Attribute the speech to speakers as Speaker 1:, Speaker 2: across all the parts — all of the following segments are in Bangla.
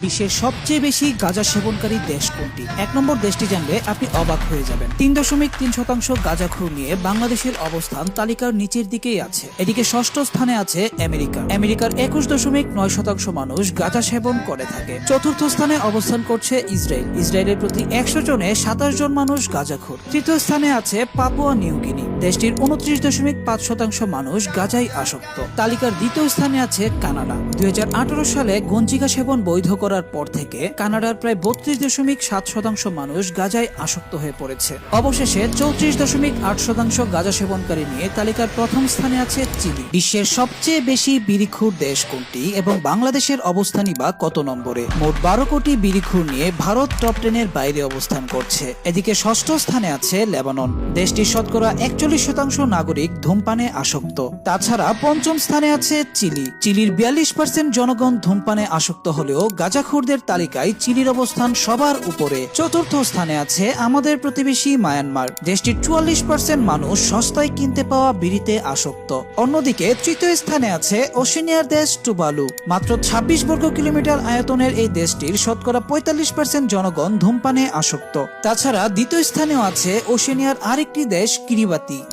Speaker 1: বিশ্বের সবচেয়ে বেশি গাঁজা সেবনকারী দেশ কোনটি? 1 নম্বর দেশটি জানলে আপনি অবাক হয়ে যাবেন। 3.3% গাঁজাখোর নিয়ে বাংলাদেশের অবস্থান তালিকার নিচের দিকেই আছে। এদিকে ষষ্ঠ স্থানে আছে আমেরিকার 21.9% মানুষ গাঁজা সেবন করে থাকে। চতুর্থ স্থানে অবস্থান করছে ইসরায়েলের প্রতি 100 জনে 27 জন মানুষ গাঁজাখোর। তৃতীয় স্থানে আছে পাপুয়া নিউ গিনি, দেশটির 29.5% মানুষ গাঁজায় আসক্ত। তালিকার দ্বিতীয় স্থানে আছে কানাডা। 2018 সালে গঞ্জিকা সেবন বৈধ করার পর থেকে কানাডার প্রায় 32.7% মানুষ গাঁজায় আসক্ত হয়ে পড়েছে। অবশেষে 34.8% গাঁজা সেবনকারী নিয়ে তালিকার প্রথম স্থানে আছে চিলি। বিশ্বের সবচেয়ে বেশি বিড়িখোর দেশ কোনটি এবং বাংলাদেশের অবস্থানই বা কত নম্বরে? মোট 12 কোটি বিড়িখোর নিয়ে ভারত টপ 10 এর বাইরে অবস্থান করছে। এদিকে ষষ্ঠ স্থানে আছে লেবানন, দেশটির শতকরা 41% নাগরিক ধূমপানে আসক্ত। তাছাড়া পঞ্চম স্থানে আছে চিলির 42% জনগণ ধূমপানে আসক্ত হলেও গাঁজাখোরদের তালিকায় চিলির অবস্থান সবার উপরে। চতুর্থ স্থানে আছে আমাদের প্রতিবেশী মায়ানমার, দেশটির 44% মানুষ সস্তায় কিনতে পাওয়া বিড়িতে আসক্ত। অন্যদিকে তৃতীয় স্থানে আছে ওশেনিয়ার দেশ টুভালু, মাত্র 26 বর্গ কিলোমিটার আয়তনের এই দেশটির শতকরা 45% জনগণ ধূমপানে আসক্ত। তাছাড়া দ্বিতীয় স্থানেও আছে ওশেনিয়ার আরেকটি দেশ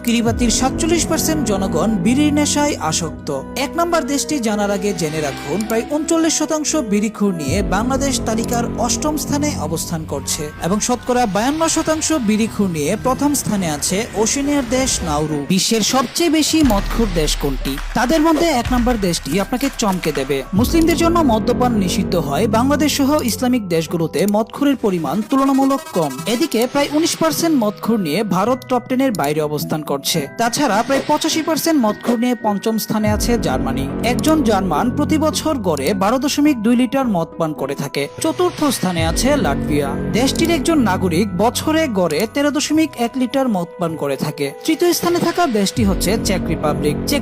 Speaker 1: কিরিবাতির 47% জনগণ বিড়ির নেশায় আসক্ত। 1 নম্বর দেশটি জানার আগে জেনে রাখুন, প্রায় 39% বিড়িখোর নিয়ে বাংলাদেশ তালিকার 8ম স্থানে অবস্থান করছে এবং শতকরা 52% বিড়িখোর নিয়ে প্রথম স্থানে আছে ওশেনিয়ার দেশ নাউরু। বিশ্বের সবচেয়ে বেশি মদখোর দেশ কোনটি? তাদের মধ্যে 1 নম্বর দেশটি আপনাকে চমকে দেবে। মুসলিমদের জন্য মদ্যপান নিষিদ্ধ হয় বাংলাদেশ সহ ইসলামিক দেশগুলোতে মদখোরের পরিমাণ তুলনামূলক কম। এদিকে প্রায় 19% মদখোর নিয়ে ভারত টপ 10 এর বাইরে অবস্থান করছে। তাছাড়া প্রায় 85% মদখোর নিয়ে পঞ্চম স্থানে আছে জার্মানি। একজন জার্মান প্রতি বছর গড়ে 12.2 লিটার মদ পান করে থাকে। চতুর্থ স্থানে আছে লাটভিয়া, দেশটির একজন নাগরিক বছরে গড়ে 13.1 লিটার মদ পান করে থাকে। তৃতীয় স্থানে থাকা দেশটি হচ্ছে চেক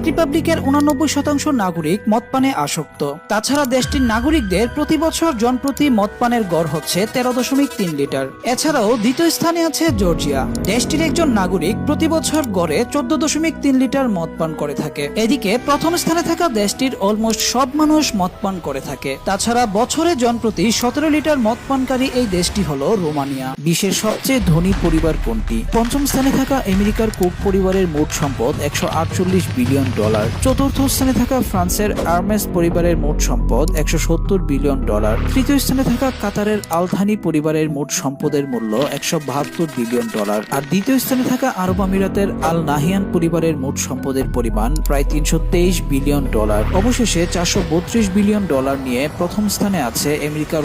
Speaker 1: রিপাবলিকের 89% নাগরিক মদপানে আসক্ত। তাছাড়া দেশটির নাগরিকদের প্রতি বছর জনপ্রতি মদপানের গড় হচ্ছে 13.3 লিটার। এছাড়াও দ্বিতীয় স্থানে আছে জর্জিয়া, দেশটির একজন নাগরিক প্রতি বছর গড়ে 14.3 লিটার মদ পান করে থাকে। এদিকে প্রথম স্থানে থাকা দেশটির অলমোস্ট সব মানুষ মদ পান করে থাকে। তাছাড়া বছরে জনপ্রতি 17 লিটার মদ পানকারী এই দেশটি হলো রোমানিয়া। বিশ্বের সবচেয়ে ধনী পরিবার কোনটি? পঞ্চম স্থানে থাকা আমেরিকার কুক পরিবারের মোট সম্পদ $148 বিলিয়ন। চতুর্থ স্থানে থাকা ফ্রান্সের আর্মেস পরিবারের মোট সম্পদ $170 বিলিয়ন। তৃতীয় স্থানে থাকা কাতারের আলথানি পরিবারের মোট সম্পদের মূল্য $172 বিলিয়ন। আর দ্বিতীয় স্থানে থাকা আরব আমিরাতের আল নাহিয়ান পরিবারের মোট সম্পদের পরিমাণ প্রায় $323 বিলিয়ন। অবশেষে $432 বিলিয়ন নিয়ে প্রথম স্থানে আছে আমেরিকার